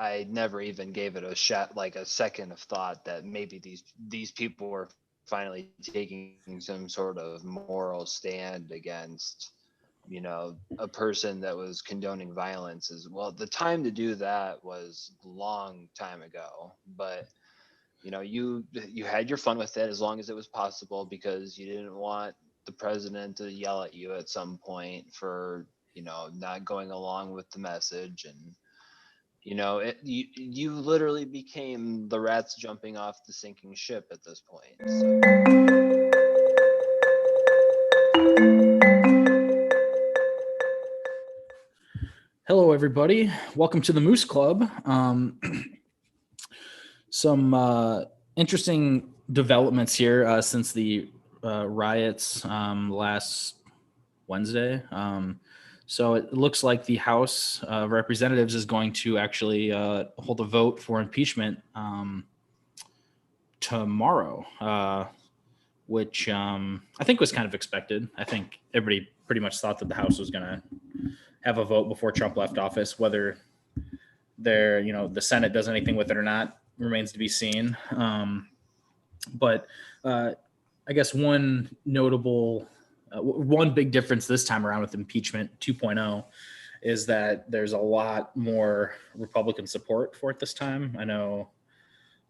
I never even gave it a shot, like a second of thought that maybe these people were finally taking some sort of moral stand against, a person that was condoning violence. As well, the time to do that was a long time ago, but you had your fun with it as long as it was possible, because you didn't want the president to yell at you at some point for not going along with the message. And you literally became the rats jumping off the sinking ship at this point. So. Hello, everybody. Welcome to the Moose Club. Some interesting developments here since the riots last Wednesday. So it looks like the House of Representatives is going to actually hold a vote for impeachment tomorrow, which I think was kind of expected. I think everybody pretty much thought that the House was going to have a vote before Trump left office. Whether the Senate does anything with it or not remains to be seen. But I guess one big difference this time around with impeachment 2.0 is that there's a lot more Republican support for it this time. I know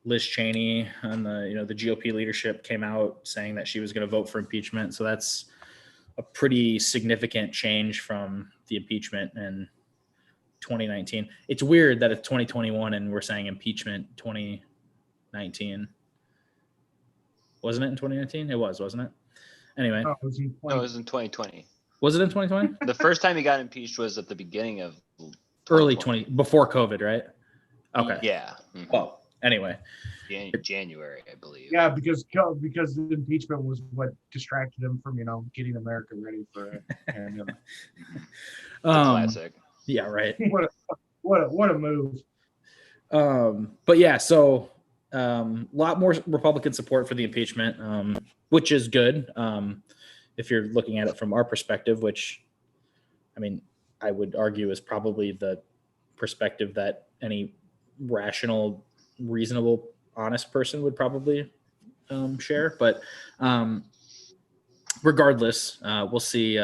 Liz Cheney and the GOP leadership came out saying that she was going to vote for impeachment. So that's a pretty significant change from the impeachment in 2019. It's weird that it's 2021 and we're saying impeachment 2019. Wasn't it in 2019? It was, wasn't it? Anyway. No, it was in 2020. Was it in 2020? The first time he got impeached was at the beginning of early 20, before COVID, right? Okay. Yeah. Mm-hmm. Well, anyway. January, I believe. Yeah, because the impeachment was what distracted him from, getting America ready for it. And, classic. Yeah, right. What a move. But yeah, so a lot more Republican support for the impeachment, which is good. If you're looking at it from our perspective, which, I mean, I would argue is probably the perspective that any rational, reasonable, honest person would probably share. But regardless, we'll see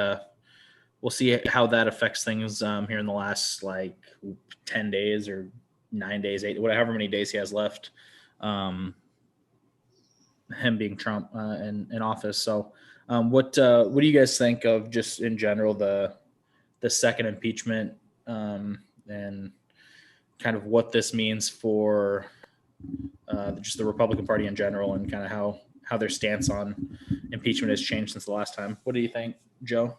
how that affects things here in the last 10 days or 9 days, 8, whatever many days he has left, him being Trump in office. So what do you guys think of, just in general, the second impeachment and kind of what this means for just the Republican Party in general, and kind of how their stance on impeachment has changed since the last time? What do you think, Joe?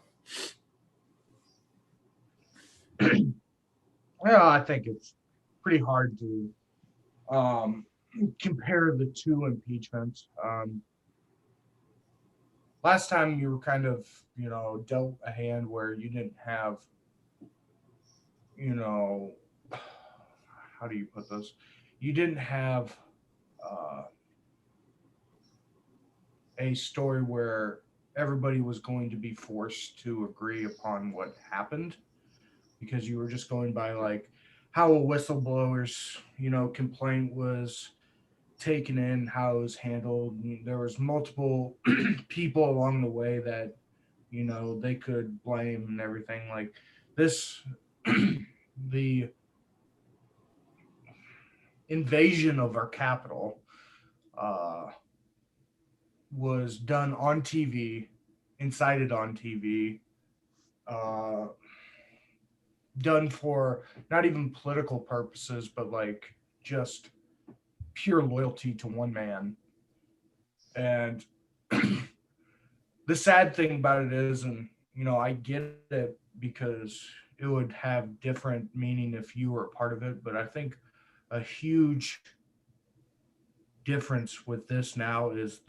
Well, I think it's pretty hard to compare the two impeachments. Last time you were kind of, dealt a hand where you didn't have, how do you put this? You didn't have a story where everybody was going to be forced to agree upon what happened, because you were just going by how a whistleblower's complaint was taken in, how it was handled. There was multiple people along the way that they could blame and everything like this. The invasion of our capital was done on TV, incited on TV, done for not even political purposes, but just pure loyalty to one man. And the sad thing about it is, and I get it, because it would have different meaning if you were a part of it, but I think a huge difference with this now is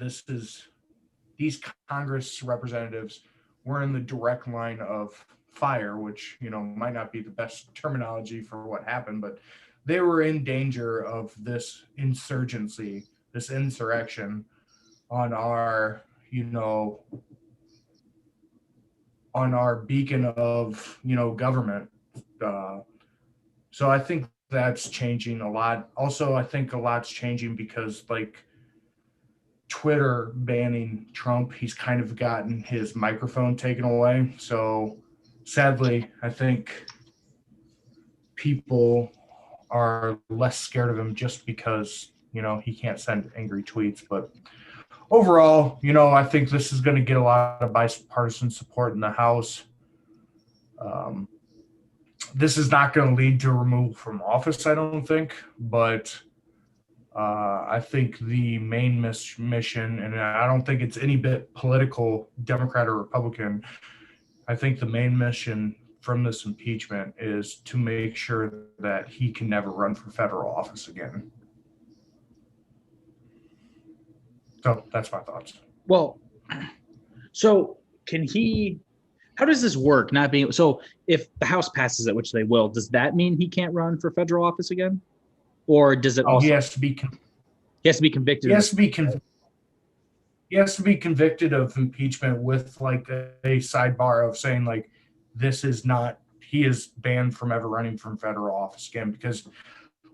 these Congress representatives were in the direct line of fire, which might not be the best terminology for what happened, but they were in danger of this insurgency, this insurrection on our beacon of government. So I think that's changing a lot. Also, I think a lot's changing because like Twitter banning Trump, he's kind of gotten his microphone taken away. So sadly, I think people are less scared of him just because, he can't send angry tweets. But overall, I think this is going to get a lot of bipartisan support in the House. This is not going to lead to a removal from office, I don't think, but I think the main mission, and I don't think it's any bit political, Democrat or Republican, I think the main mission from this impeachment is to make sure that he can never run for federal office again. So that's my thoughts. Well, so how does this work? So if the House passes it, which they will, does that mean he can't run for federal office again? Or does it also? He has to be convicted. He has to be convicted of impeachment with like a sidebar of saying like he is banned from ever running from federal office again, because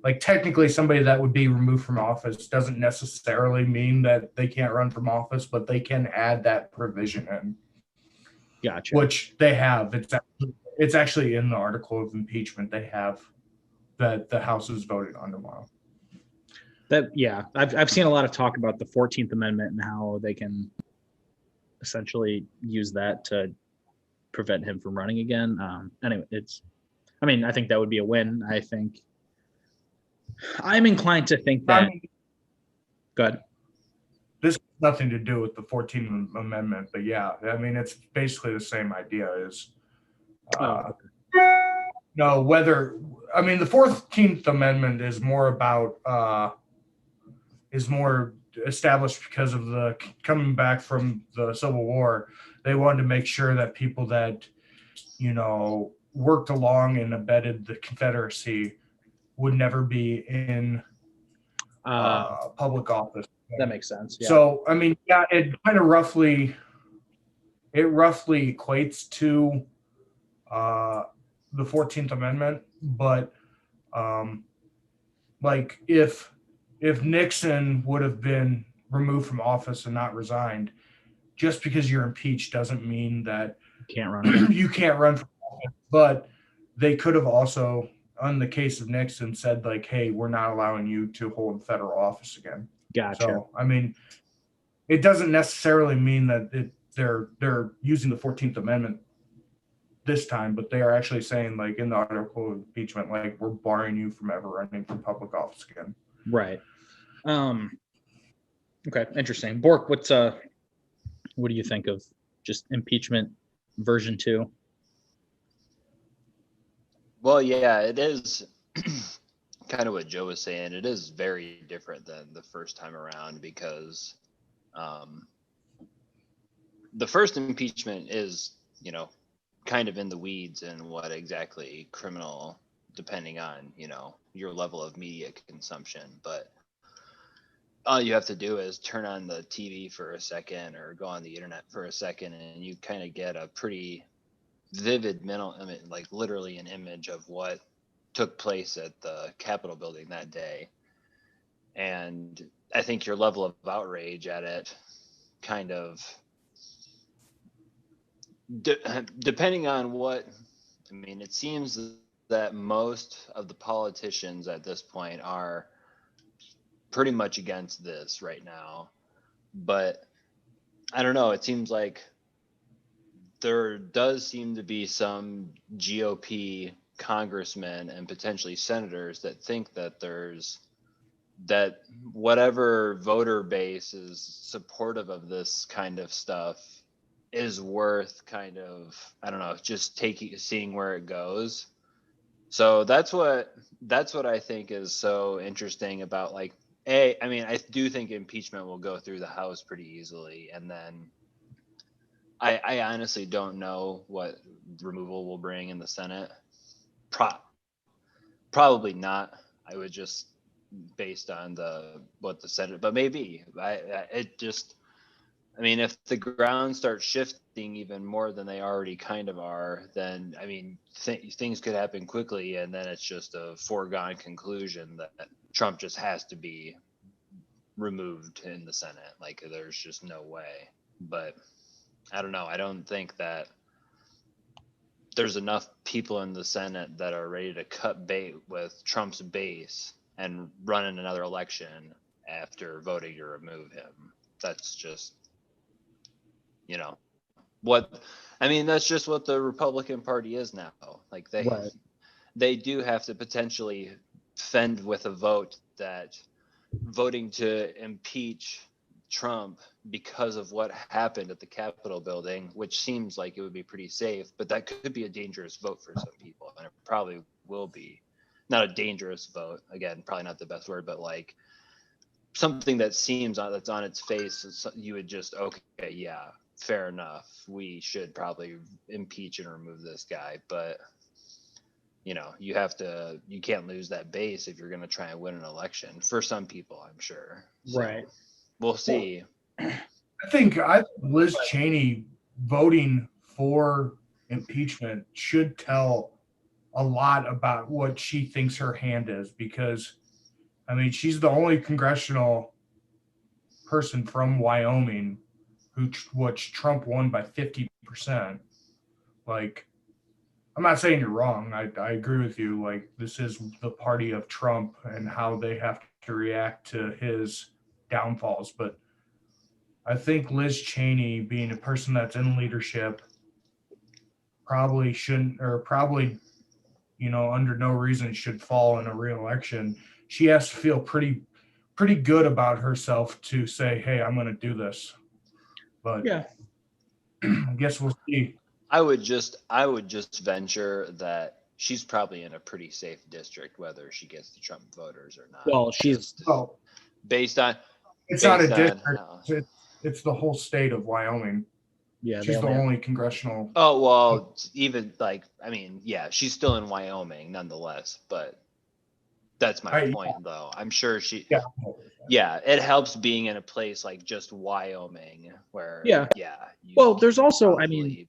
like technically somebody that would be removed from office doesn't necessarily mean that they can't run from office, but they can add that provision in. Gotcha. Which they have. It's actually in the article of impeachment they have that the House is voting on tomorrow. I've seen a lot of talk about the 14th Amendment and how they can essentially use that to prevent him from running again. Anyway, I think that would be a win. I'm inclined to think that. Go ahead. This has nothing to do with the 14th Amendment, but yeah, it's basically the same idea. No, the 14th Amendment is more established because of the coming back from the Civil War. They wanted to make sure that people that, worked along and abetted the Confederacy would never be in public office. That makes sense. Yeah. So, it kind of roughly equates to the 14th Amendment, but like if Nixon would have been removed from office and not resigned, just because you're impeached doesn't mean that you can't run. You can't run for office. But they could have also, on the case of Nixon, said like, "Hey, we're not allowing you to hold federal office again." Gotcha. So, it doesn't necessarily mean that they're using the 14th Amendment this time, but they are actually saying, like in the article of impeachment, like we're barring you from ever running for public office again. Right. Okay. Interesting. Bork, what do you think of just impeachment version 2? Well, yeah, it is kind of what Joe was saying. It is very different than the first time around because the first impeachment is, kind of in the weeds and what exactly criminal, depending on, your level of media consumption. But all you have to do is turn on the TV for a second or go on the internet for a second, and you kind of get a pretty vivid mental image, like literally an image of what took place at the Capitol building that day. And I think your level of outrage at it kind of depending on what, it seems that most of the politicians at this point are pretty much against this right now. But I don't know, it seems like there does seem to be some GOP congressmen and potentially senators that think that whatever voter base is supportive of this kind of stuff is worth kind of, I don't know, just seeing where it goes. So that's what I think is so interesting about like, I do think impeachment will go through the House pretty easily, and then I honestly don't know what removal will bring in the Senate. Probably not. I would just based on what the Senate, but maybe I mean, if the ground starts shifting even more than they already kind of are, then I mean, things could happen quickly, and then it's just a foregone conclusion that Trump just has to be removed in the Senate. Like, there's just no way. But I don't know. I don't think that there's enough people in the Senate that are ready to cut bait with Trump's base and run in another election after voting to remove him. That's just, you know, what I mean, that's just what the Republican Party is now. Like Right. they do have to potentially fend with a vote that voting to impeach Trump because of what happened at the Capitol building, which seems like it would be pretty safe, but that could be a dangerous vote for some people, and it probably will be. Not a dangerous vote, again, probably not the best word, but like something that seems that's on its face, you would just, okay, yeah, fair enough. We should probably impeach and remove this guy, but you know, you can't lose that base if you're going to try and win an election for some people, I'm sure. So, Right. we'll see. I think Liz Cheney voting for impeachment should tell a lot about what she thinks her hand is, because I mean, she's the only congressional person from Wyoming which Trump won by 50%. Like, I'm not saying you're wrong. I agree with you. Like, this is the party of Trump and how they have to react to his downfalls. But I think Liz Cheney, being a person that's in leadership, probably shouldn't, or probably, under no reason should fall in a re-election. She has to feel pretty good about herself to say, hey, I'm going to do this. But Yeah, I guess we'll see. I would just venture that she's probably in a pretty safe district, whether she gets the Trump voters or not. well, she's based on it's not a district. It's the whole state of Wyoming. Yeah, she's the only congressional. Oh, well, even like, I mean, yeah, she's still in Wyoming nonetheless, but that's my point, though. I'm sure yeah, it helps being in a place like just Wyoming where, well, there's also, I mean,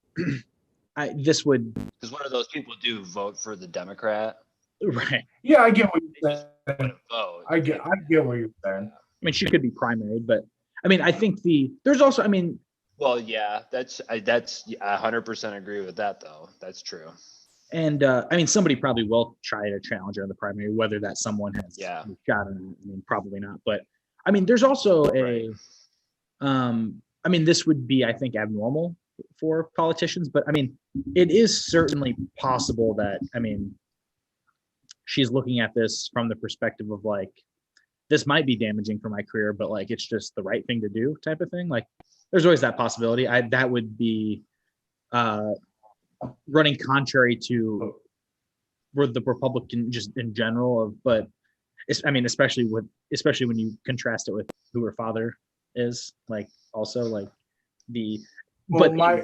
this would, because one of those people do vote for the Democrat. Right. Yeah, I get what you're saying. Vote. I get what you're saying. I mean, she could be primaried, but I mean, I think there's also, I mean. Well, yeah, that's I 100% agree with that, though. That's true. And I mean, somebody probably will try to challenge her in the primary, whether that someone has shot her. I mean, probably not. But I mean, there's also I mean, this would be, I think, abnormal for politicians, but I mean, it is certainly possible that, I mean, she's looking at this from the perspective of like, this might be damaging for my career, but like, it's just the right thing to do type of thing. Like, there's always that possibility. That would be running contrary to the Republican just in general, but I mean, especially when you contrast it with who her father is, like, also like but my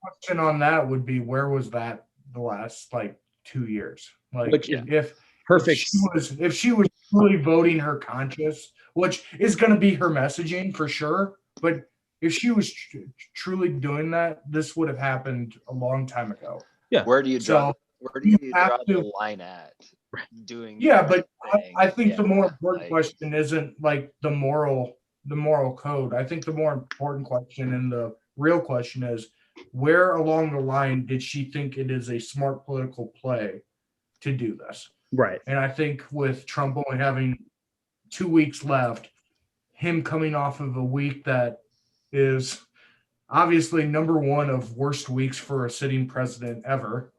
question on that would be, where was that the last like 2 years? Like, if she was really voting her conscience, which is going to be her messaging for sure, but if she was truly doing that, this would have happened a long time ago. Yeah. Where do you draw the line at doing? Yeah, but I think the more important question isn't like the moral code. I think the more important question and the real question is, where along the line did she think it is a smart political play to do this? Right. And I think with Trump only having 2 weeks left, him coming off of a week that is obviously number one of worst weeks for a sitting president ever.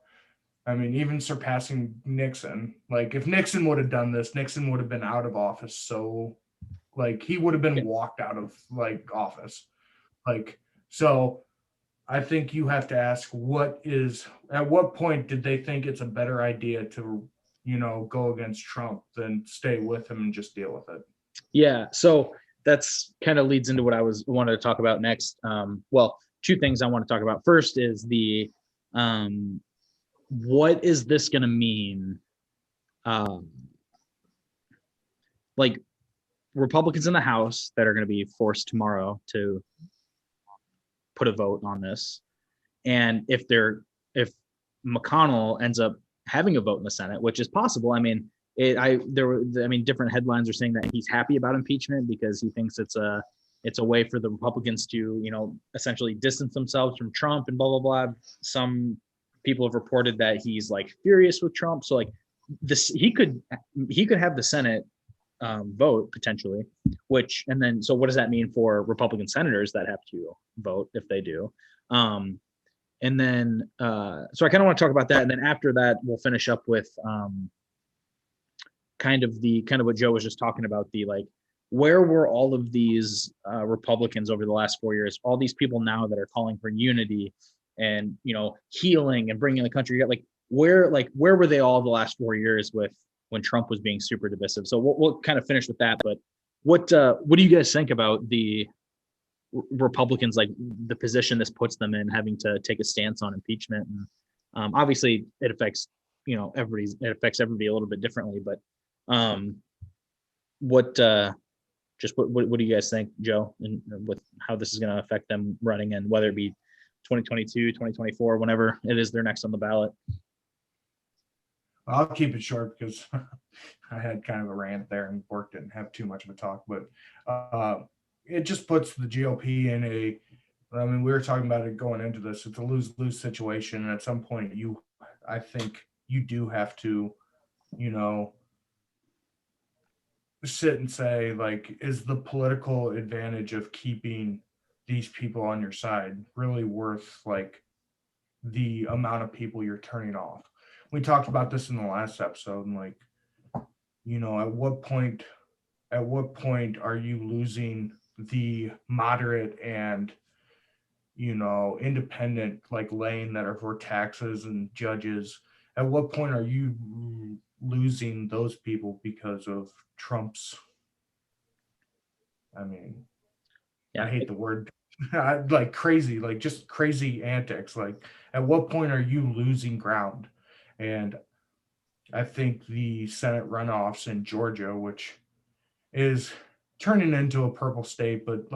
I mean, even surpassing Nixon. Like, if Nixon would have done this, Nixon would have been out of office. So, like, he would have been walked out of like office. Like, so I think you have to ask, at what point did they think it's a better idea to, go against Trump than stay with him and just deal with it? Yeah. So that's kind of leads into what I wanted to talk about next. Well, two things I want to talk about. First is the what is this going to mean? Like, Republicans in the House that are going to be forced tomorrow to put a vote on this. And if McConnell ends up having a vote in the Senate, which is possible, I mean, different headlines are saying that he's happy about impeachment because he thinks it's a way for the Republicans to, essentially distance themselves from Trump and blah, blah, blah. Some people have reported that he's like furious with Trump. So like he could have the Senate vote potentially, so what does that mean for Republican senators that have to vote if they do? So I kind of want to talk about that. And then after that, we'll finish up with kind of what Joe was just talking about, where were all of these Republicans over the last 4 years? All these people now that are calling for unity and, healing and bringing the country together, where were they all the last 4 years when Trump was being super divisive? So we'll kind of finish with that. But what do you guys think about the Republicans, like the position this puts them in, having to take a stance on impeachment? And obviously it affects, everybody a little bit differently, but what do you guys think, Joe, and with how this is going to affect them running, and whether it be 2022, 2024, whenever it is they're next on the ballot? I'll keep it short because I had kind of a rant there and Bork didn't have too much of a talk, but it just puts the GOP in we were talking about it going into this. It's a lose-lose situation. And at some point I think you do have to, sit and say, is the political advantage of keeping these people on your side really worth the amount of people you're turning off? We talked about this in the last episode, and at what point are you losing the moderate and independent lane that are for taxes and judges? At what point are you losing those people because of Trump's, I hate the word, crazy, just crazy antics? At what point are you losing ground? And I think the Senate runoffs in Georgia, which is turning into a purple state, but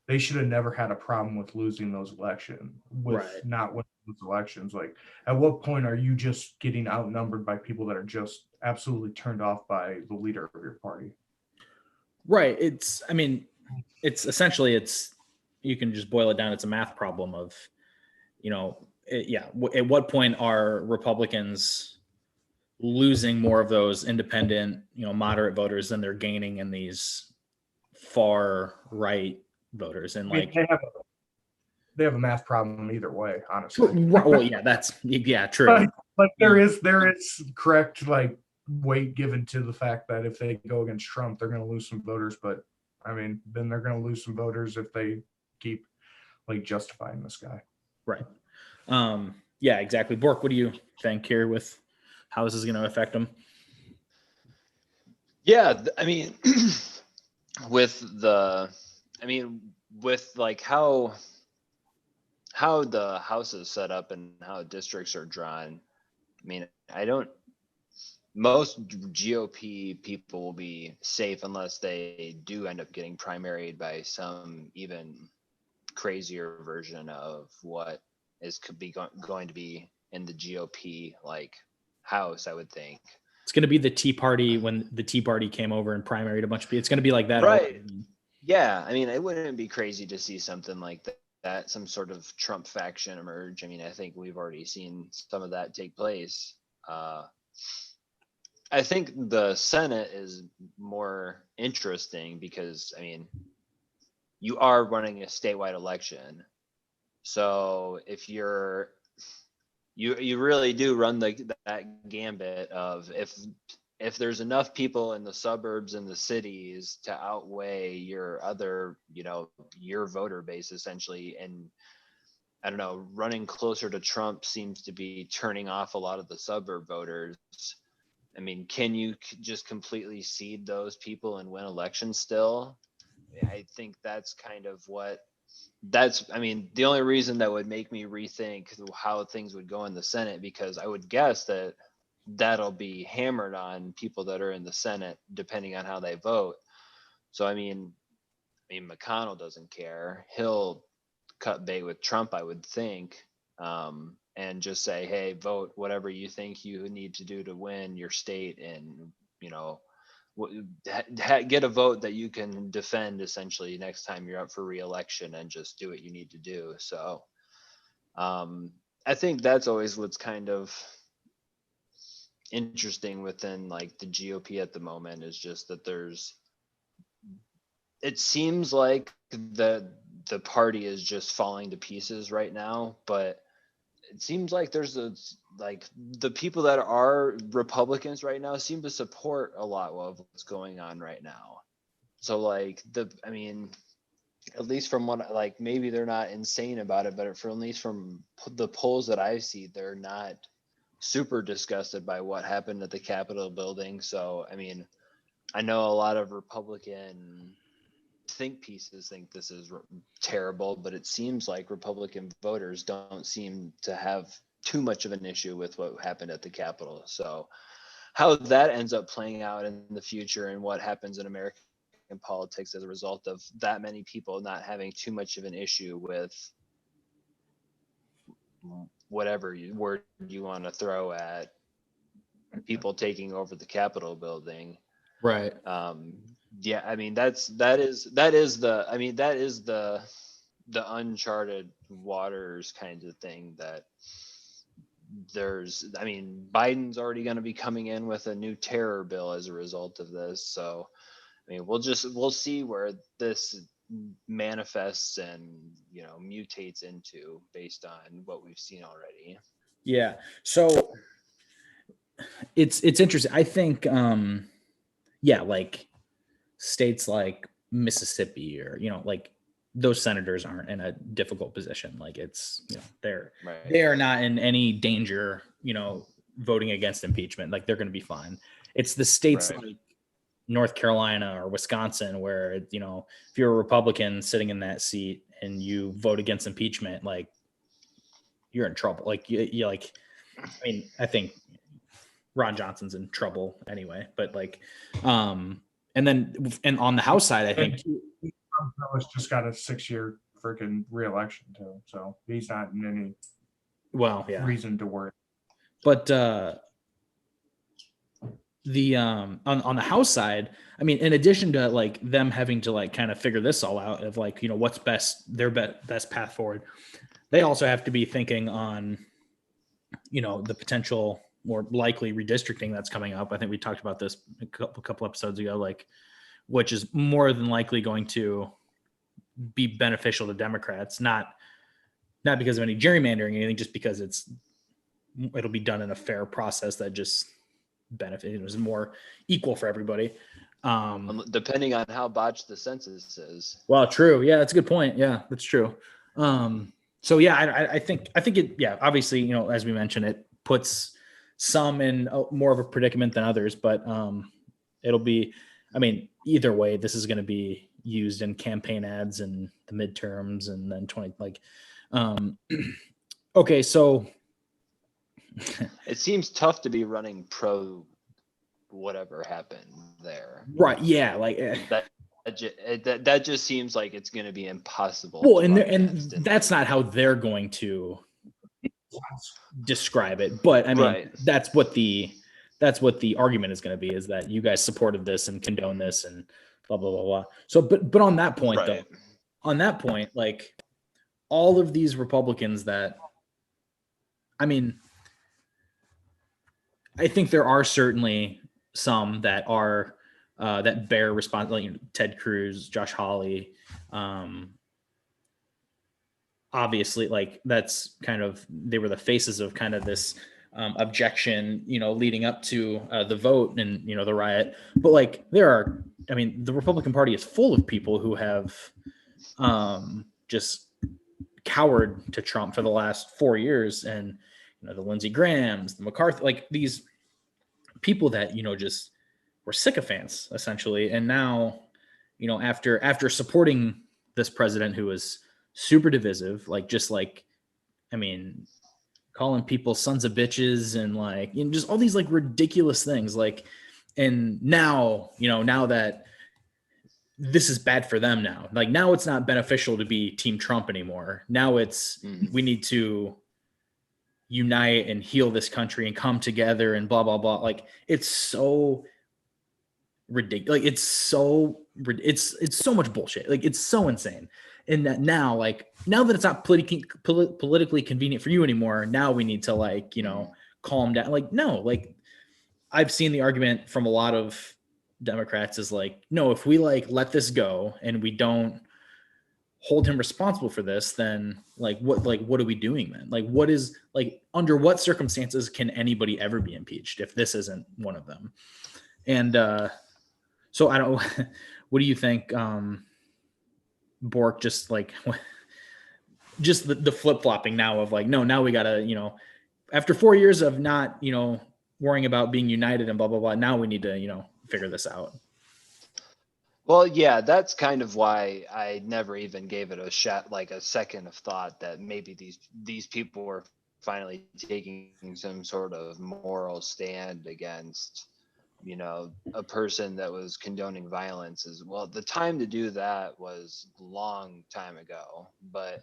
they should have never had a problem with losing those elections, not winning those elections. At what point are you just getting outnumbered by people that are just absolutely turned off by the leader of your party? Right. It's essentially, you can just boil it down. It's a math problem of, at what point are Republicans losing more of those independent, moderate voters than they're gaining in these far right voters? And they have a math problem either way, honestly. Well, yeah, true. But there is correct weight given to the fact that if they go against Trump, they're going to lose some voters. But then they're going to lose some voters if they keep justifying this guy. Right. Yeah, exactly. Bork, what do you think here with how this is going to affect them? Yeah, with how the House is set up and how districts are drawn, most GOP people will be safe unless they do end up getting primaried by some even crazier version of what could be going to be in the GOP House, I would think. It's going to be the Tea Party when the Tea Party came over and primaried a bunch of people. It's going to be like that. Right. Yeah. It wouldn't be crazy to see something like that, some sort of Trump faction emerge. I think we've already seen some of that take place. I think the Senate is more interesting because, you are running a statewide election. So if you really do run that gambit of if there's enough people in the suburbs and the cities to outweigh your other, your voter base essentially. And I don't know, running closer to Trump seems to be turning off a lot of the suburb voters. Can you just completely seed those people and win elections still? I think that's kind of the only reason that would make me rethink how things would go in the Senate, because I would guess that'll be hammered on people that are in the Senate, depending on how they vote. So McConnell doesn't care. He'll cut bait with Trump, I would think, and just say, hey, vote whatever you think you need to do to win your state, and get a vote that you can defend essentially next time you're up for re-election, and just do what you need to do. So I think that's always what's kind of interesting within like the GOP at the moment, is just that it seems like the party is just falling to pieces right now, but it seems like like the people that are Republicans right now seem to support a lot of what's going on right now. So like at least from what, like, maybe they're not insane about it, but at least from the polls that I see, they're not super disgusted by what happened at the Capitol building. So I know a lot of Republican think pieces think this is terrible, but it seems like Republican voters don't seem to have too much of an issue with what happened at the Capitol. So how that ends up playing out in the future, and what happens in American politics as a result of that many people not having too much of an issue with whatever word you want to throw at people taking over the Capitol building. Right. Yeah, that is the uncharted waters kind of thing that Biden's already going to be coming in with a new terror bill as a result of this. So we'll see where this manifests and mutates into based on what we've seen already. Yeah. So it's interesting. I think like states like Mississippi, or like those senators aren't in a difficult position. Like it's they are not in any danger, voting against impeachment. Like they're going to be fine. It's the states like North Carolina or Wisconsin where if you're a Republican sitting in that seat and you vote against impeachment, like you're in trouble. Like you I think Ron Johnson's in trouble anyway, but and on the House side, I think Trump just got a 6-year freaking re-election too, so he's not in any reason to worry. But the on the House side, in addition to like them having to like kind of figure this all out of like what's their best path forward, they also have to be thinking on the potential more likely redistricting that's coming up. I think we talked about this a couple episodes ago, like which is more than likely going to be beneficial to Democrats, not because of any gerrymandering or anything, just because it'll be done in a fair process that just benefit. It was more equal for everybody. Depending on how botched the census is. Well, true. Yeah, that's a good point. Yeah, that's true. So yeah, I think it. Yeah, obviously, as we mentioned, it puts some in more of a predicament than others, but it'll be. Either way, this is going to be used in campaign ads and the midterms, and then okay, so it seems tough to be running pro whatever happened there. Right. Yeah. Like that just seems like it's going to be impossible. Well, and that's not how they're going to describe it, but that's what the argument is going to be, is that you guys supported this and condone this and blah, blah, blah, blah. So, but on that point though, like all of these Republicans that, I think there are certainly some that are, that bear responsibility, Ted Cruz, Josh Hawley, obviously, like that's kind of, they were the faces of kind of this objection, leading up to the vote and, the riot. But like there are, the Republican Party is full of people who have just cowered to Trump for the last 4 years. And, the Lindsey Grahams, the McCarthy, like these people that, just were sycophants essentially. And now, after supporting this president who was super divisive, like just like, calling people sons of bitches and like, just all these like ridiculous things. Like, and now, now that this is bad for them now. Like now it's not beneficial to be Team Trump anymore. Now it's we need to unite and heal this country and come together and blah blah blah. Like it's so ridiculous. Like it's so much bullshit. Like it's so insane. And that now, like now that it's not politically convenient for you anymore, now we need to like, you know, calm down. Like no, like I've seen the argument from a lot of Democrats is like, no, if we like let this go and we don't hold him responsible for this, then what are we doing then? Like what is like under what circumstances can anybody ever be impeached if this isn't one of them? And so I don't what do you think Bork just like just the flip-flopping now of like, no, now we gotta, you know, after 4 years of not, you know, worrying about being united and blah blah blah, now we need to, you know, figure this out. Well, yeah, that's kind of why I never even gave it a shot, like a second of thought that maybe these people were finally taking some sort of moral stand against, you know, a person that was condoning violence as well. The time to do that was a long time ago, but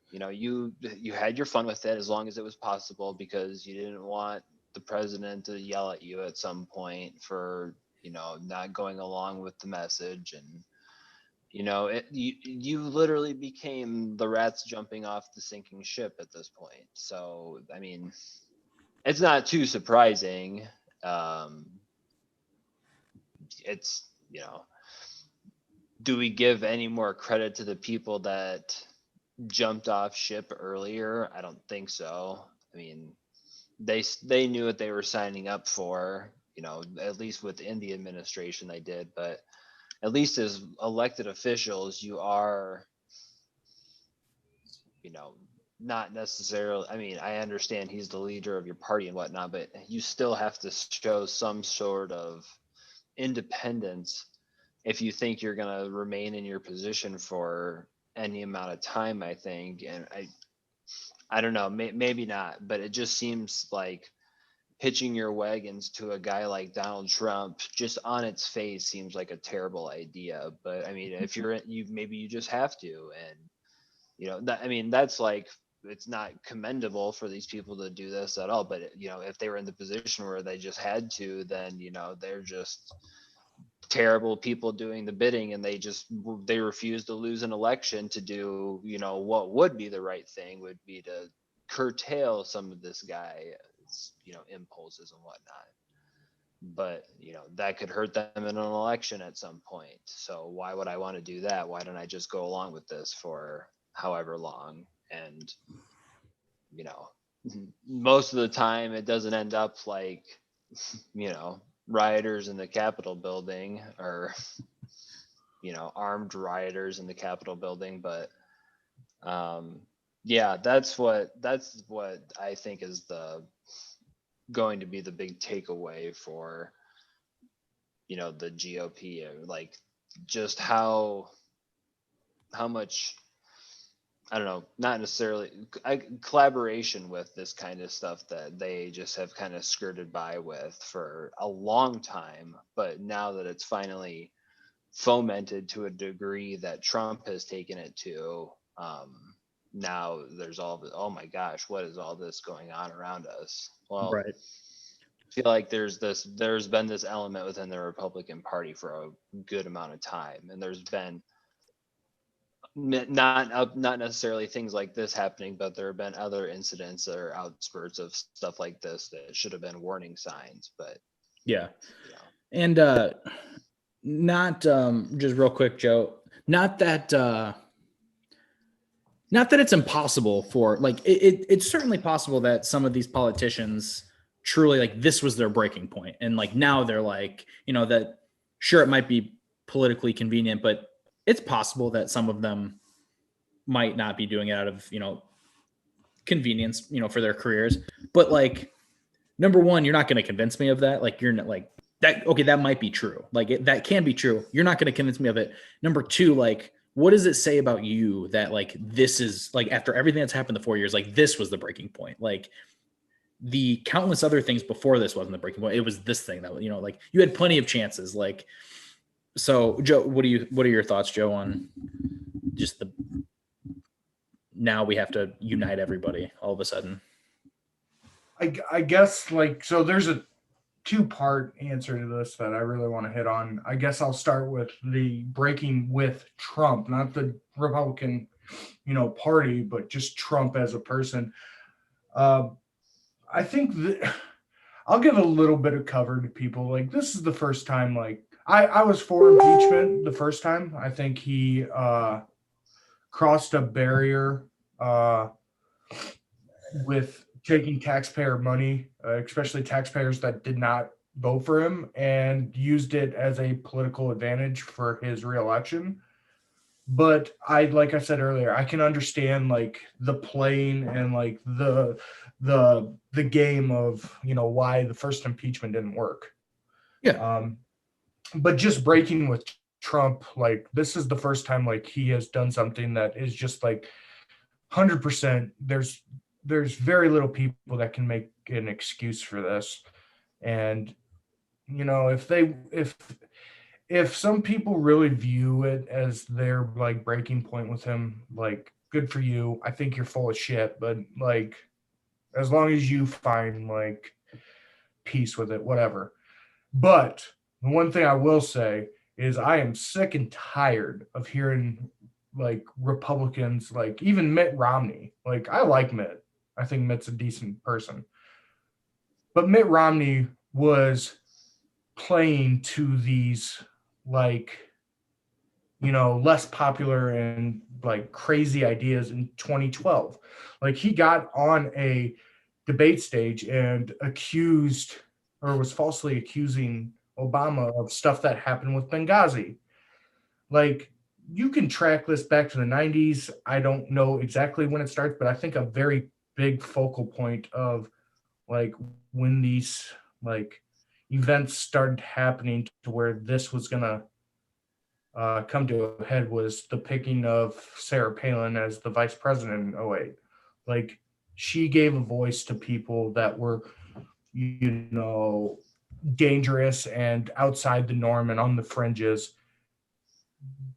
you know, you had your fun with it as long as it was possible because you didn't want the president to yell at you at some point for, you know, not going along with the message. And you know, you literally became the rats jumping off the sinking ship at this point. So I mean, it's not too surprising. It's, you know, do we give any more credit to the people that jumped off ship earlier? I don't think so. I mean, they knew what they were signing up for, you know, at least within the administration they did, but at least as elected officials, you are, you know, not necessarily, I mean, I understand he's the leader of your party and whatnot, but you still have to show some sort of independence if you think you're going to remain in your position for any amount of time, I think. And I don't know, maybe not, but it just seems like pitching your wagons to a guy like Donald Trump just on its face seems like a terrible idea. But I mean, if maybe you just have to. And you know, that, I mean, that's like, it's not commendable for these people to do this at all, but you know, if they were in the position where they just had to, then you know, they're just terrible people doing the bidding, and they refuse to lose an election to do, you know, what would be the right thing would be to curtail some of this guy's, you know, impulses and whatnot. But you know, that could hurt them in an election at some point. So why would I want to do that? Why don't I just go along with this for however long? And you know, most of the time it doesn't end up like, you know, rioters in the Capitol building or, you know, armed rioters in the Capitol building. But yeah, that's what I think is going to be the big takeaway for, you know, the GOP, like just how much, I don't know, not necessarily collaboration with this kind of stuff that they just have kind of skirted by with for a long time. But now that it's finally fomented to a degree that Trump has taken it to, now there's all the, oh my gosh, what is all this going on around us? Well, Right. I feel like there's been this element within the Republican Party for a good amount of time, and there's been not necessarily things like this happening, but there have been other incidents or outspurts of stuff like this that should have been warning signs. But Yeah. you know. And not just real quick, Joe, not that it's impossible for like it's certainly possible that some of these politicians truly like this was their breaking point, and like now they're like, you know, that sure it might be politically convenient, but it's possible that some of them might not be doing it out of, you know, convenience, you know, for their careers. But like, number one, you're not going to convince me of that. Like, you're not like that. Okay, that might be true. Like that can be true. You're not going to convince me of it. Number two, like, what does it say about you that like this is like after everything that's happened the 4 years, like this was the breaking point? Like the countless other things before this wasn't the breaking point. It was this thing that, you know, like you had plenty of chances. Like, So Joe, what are your thoughts, Joe, on just now we have to unite everybody all of a sudden? I guess like, so there's a 2-part answer to this that I really want to hit on. I guess I'll start with the breaking with Trump, not the Republican, party, but just Trump as a person. I think that I'll give a little bit of cover to people. Like, this is the first time, like, I was for impeachment the first time. I think he crossed a barrier with taking taxpayer money, especially taxpayers that did not vote for him, and used it as a political advantage for his reelection. But like I said earlier, I can understand like the playing and like the game of why the first impeachment didn't work. Yeah. But just breaking with Trump, like, this is the first time like he has done something that is just like 100%. There's very little people that can make an excuse for this. And if some people really view it as their like breaking point with him, like, good for you. I think you're full of shit, but like, as long as you find like peace with it, whatever. But the one thing I will say is I am sick and tired of hearing like Republicans, like even Mitt Romney. Like, I like Mitt. I think Mitt's a decent person. But Mitt Romney was playing to these like less popular and like crazy ideas in 2012. Like, he got on a debate stage and accused, or was falsely accusing, Obama of stuff that happened with Benghazi. Like, you can track this back to the 90s. I don't know exactly when it starts, but I think a very big focal point of like when these like events started happening to where this was gonna come to a head was the picking of Sarah Palin as the vice president in 2008. Like, she gave a voice to people that were, dangerous and outside the norm and on the fringes.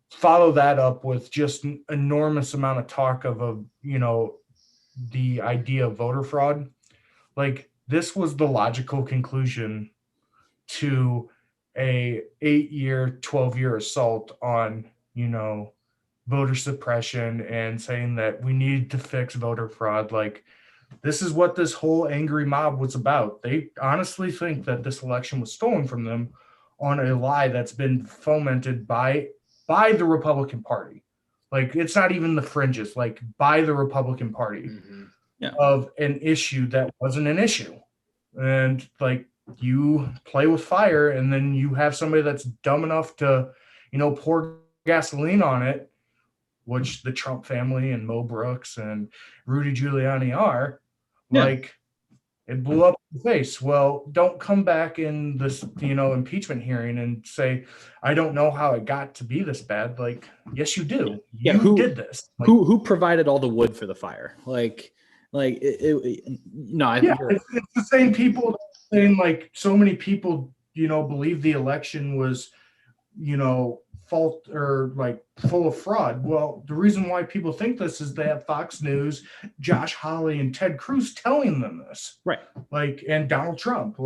Follow that up with just an enormous amount of talk of the idea of voter fraud. Like, this was the logical conclusion to a 8-year, 12-year assault on, voter suppression and saying that we needed to fix voter fraud. Like, this is what this whole angry mob was about. They honestly think that this election was stolen from them on a lie that's been fomented by the Republican Party. Like, it's not even the fringes, like by the Republican Party. Mm-hmm. Yeah. Of an issue that wasn't an issue. And like, you play with fire, and then you have somebody that's dumb enough to, pour gasoline on it, which the Trump family and Mo Brooks and Rudy Giuliani are. Yeah. Like, it blew up in the face. Well, don't come back in this, impeachment hearing and say, I don't know how it got to be this bad. Like, yes, you do. Yeah, You did this. Like, who provided all the wood for the fire? It's the same people saying like so many people, believe the election was, fault or like full of fraud. Well, the reason why people think this is they have Fox News, Josh Hawley, and Ted Cruz telling them this. Right. Like, and Donald Trump.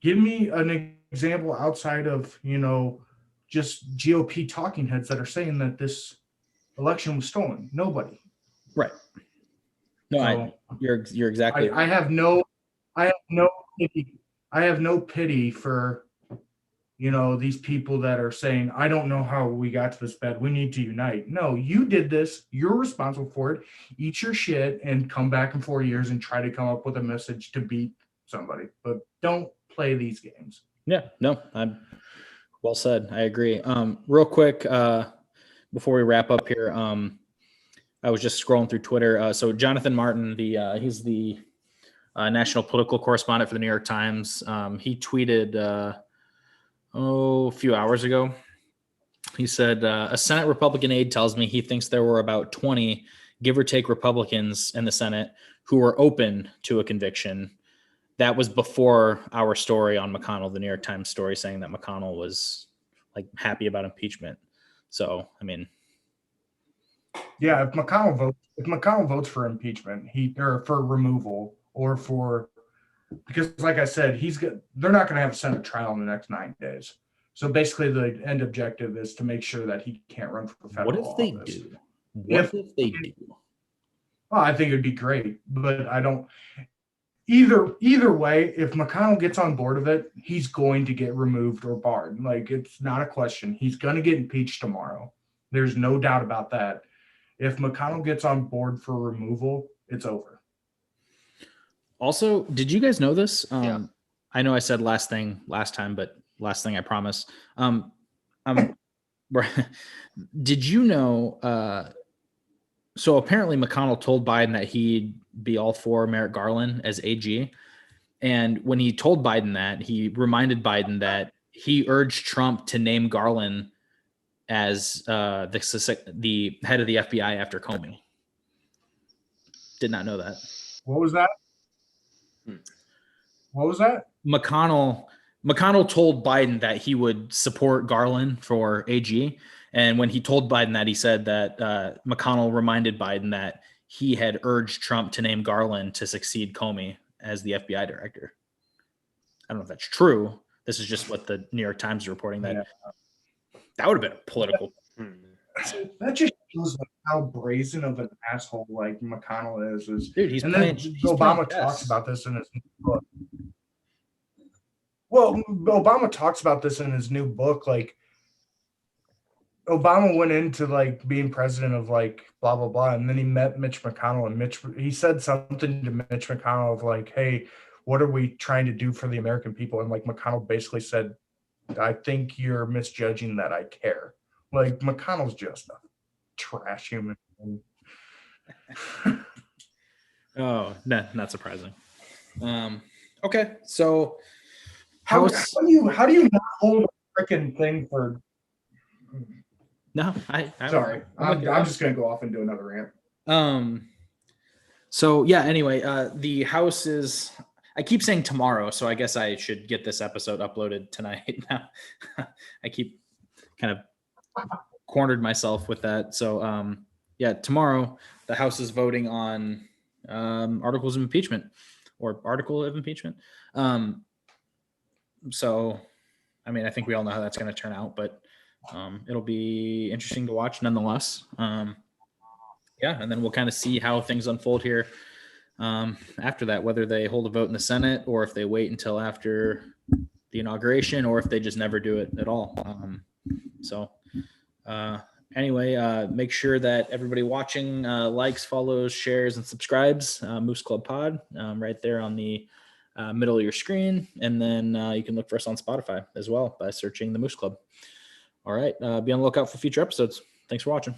Give me an example outside of, just GOP talking heads that are saying that this election was stolen. Nobody. Right. No, So, you're exactly. I have no pity for, these people that are saying, I don't know how we got to this bad. We need to unite. No, you did this. You're responsible for it. Eat your shit and come back in 4 years and try to come up with a message to beat somebody. But don't play these games. Yeah, no, I'm well said. I agree. Real quick, before we wrap up here, I was just scrolling through Twitter. So Jonathan Martin, he's the national political correspondent for the New York Times. He tweeted a few hours ago. He said, a Senate Republican aide tells me he thinks there were about 20, give or take, Republicans in the Senate who were open to a conviction. That was before our story on McConnell, the New York Times story saying that McConnell was like happy about impeachment. So, I mean, Yeah, if McConnell votes for impeachment, or for removal, or for, because like I said, they're not going to have a Senate trial in the next 9 days. So basically, the end objective is to make sure that he can't run for federal what if they office. do? What if they do? Well, I think it'd be great, but I don't. Either way, if McConnell gets on board of it, he's going to get removed or barred. Like, it's not a question. He's going to get impeached tomorrow. There's no doubt about that. If McConnell gets on board for removal, it's over. Also, did you guys know this? Yeah. I know I said last thing last time, but last thing I promise. Did you know? So apparently McConnell told Biden that he'd be all for Merrick Garland as AG. And when he told Biden that, he reminded Biden that he urged Trump to name Garland as the head of the FBI after Comey. Did not know that. What was that? What was that? McConnell told Biden that he would support Garland for AG. And when he told Biden that, he said that McConnell reminded Biden that he had urged Trump to name Garland to succeed Comey as the FBI director. I don't know if that's true. This is just what the New York Times is reporting, that that would have been a political. That just shows like how brazen of an asshole like McConnell is. Dude, he's Obama talks about this in his new book. Well, Obama talks about this in his new book. Like, Obama went into like being president of like blah blah blah, and then he met Mitch McConnell, and he said something to Mitch McConnell of like, "Hey, what are we trying to do for the American people?" And like McConnell basically said, "I think you're misjudging that I care." Like, McConnell's just a trash human. Oh, no, not surprising. Okay, so how do you not hold a freaking thing for? No, Sorry, I'm just gonna go off and do another rant. So yeah. Anyway, the House is. I keep saying tomorrow, so I guess I should get this episode uploaded tonight. Now, I keep kind of cornered myself with that. So yeah, tomorrow the House is voting on articles of impeachment or article of impeachment. So, I mean, I think we all know how that's going to turn out, but it'll be interesting to watch nonetheless. Yeah, and then we'll kind of see how things unfold here after that, whether they hold a vote in the Senate or if they wait until after the inauguration or if they just never do it at all. Anyway, make sure that everybody watching likes, follows, shares, and subscribes Moose Club Pod right there on the middle of your screen. And then you can look for us on Spotify as well by searching the Moose Club. All right. Be on the lookout for future episodes. Thanks for watching.